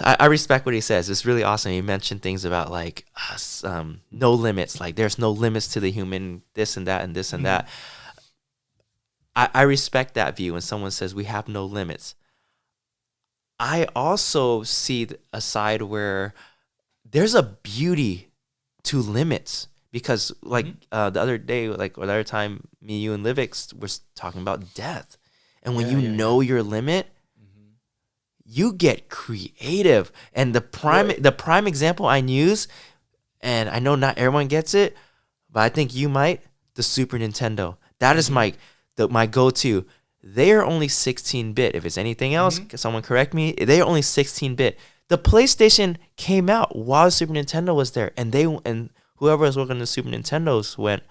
I respect what he says. It's really awesome. He mentioned things about like no limits. Like there's no limits to the human, this and that and this and that. I respect that view when someone says we have no limits. I also see a side where there's a beauty to limits because like the other day, like or the other time, me, you, and Livix was talking about death. And when know your limit, you get creative. And the prime example I use, and I know not everyone gets it, but I think you might, the Super Nintendo. That is my go-to. They are only 16-bit. If it's anything else, someone correct me. They are only 16-bit. The PlayStation came out while the Super Nintendo was there, and whoever was working on the Super Nintendos went,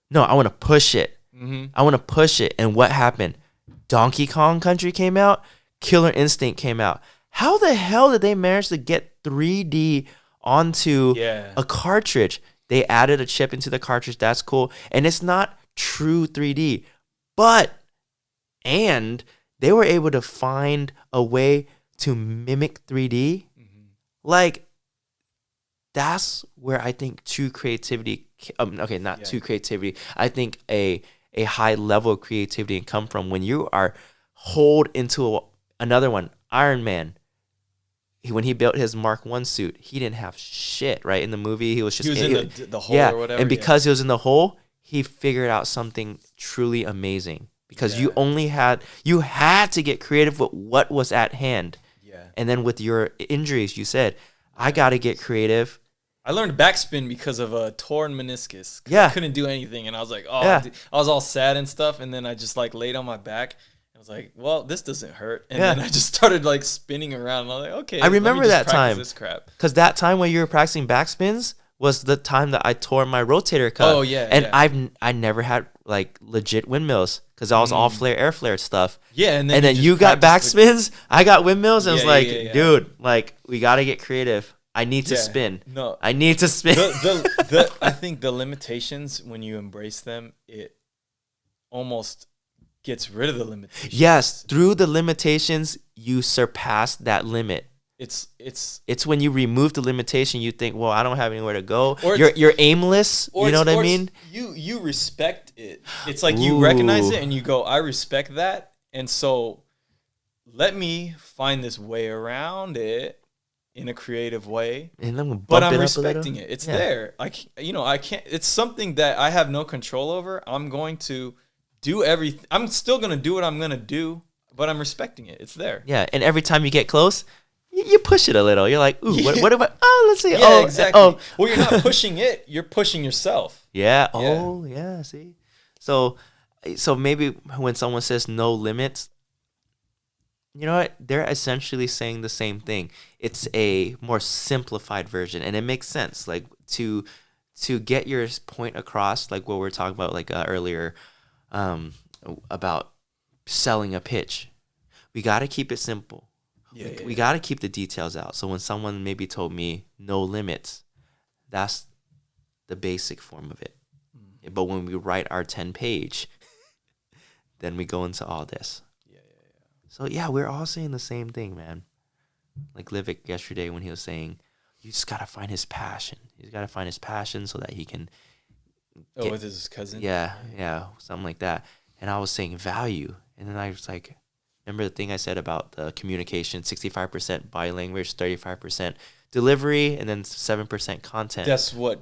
no, I want to push it. I want to push it. And what happened? Donkey Kong Country came out. Killer Instinct came out. How the hell did they manage to get 3D onto a cartridge? They added a chip into the cartridge. That's cool. And it's not true 3D. And they were able to find a way to mimic 3D. Like, that's where I think true creativity, true creativity. I think a high level of creativity can come from when you are hold into another one. Iron Man, when he built his Mark I suit, he didn't have shit, right? In the movie, he was in the hole or whatever. And because he was in the hole, he figured out something truly amazing. Because you had to get creative with what was at hand. Yeah. And then with your injuries, you said, I got to get creative. I learned backspin because of a torn meniscus. I couldn't do anything. And I was like, I was all sad and stuff. And then I just like laid on my back. I was like, well, this doesn't hurt. And then I just started like spinning around. And I was like, okay. I remember that time. This crap. Because that time when you were practicing backspins was the time that I tore my rotator cuff. Oh, yeah. And I never had like legit windmills because I was all air flare stuff. Yeah. And then you got backspins. I got windmills. And it was like, dude, like we got to get creative. I need to spin. No, I need to spin. I think the limitations, when you embrace them, it almost gets rid of the limitations. Yes, through the limitations, you surpass that limit. It's when you remove the limitation, you think, well, I don't have anywhere to go. Or you're aimless. You know what I mean? You respect it. It's like you recognize it and you go, I respect that, and so let me find this way around it. In a creative way, but I'm respecting it. It's there. I can't. It's something that I have no control over. I'm going to do everything. I'm still going to do what I'm going to do, but I'm respecting it. It's there. Yeah, and every time you get close, you push it a little. You're like, ooh, what if I? Oh, let's see. Yeah, exactly. Oh, well, you're not pushing it. You're pushing yourself. Yeah. Oh, yeah. See, so maybe when someone says no limits. You know what? They're essentially saying the same thing. It's a more simplified version, and it makes sense. Like to get your point across, like what we were talking about, like earlier, about selling a pitch. We got to keep it simple. We got to keep the details out. So when someone maybe told me no limits, that's the basic form of it. But when we write our 10-page, then we go into all this. So, yeah, we're all saying the same thing, man. Like Livik yesterday when he was saying, you just got to find his passion. He's got to find his passion so that he can... with his cousin? Yeah, something like that. And I was saying value. And then I was like, remember the thing I said about the communication, 65% body language, 35% delivery, and then 7% content. That's what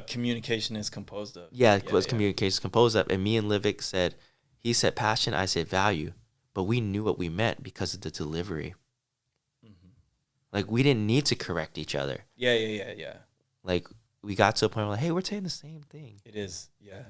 communication is composed of. Yeah, communication is composed of. And me and Livik said, he said passion, I said value. But we knew what we meant because of the delivery. Like, we didn't need to correct each other. Yeah. Like, we got to a point where, like, hey, we're saying the same thing. It is, yeah.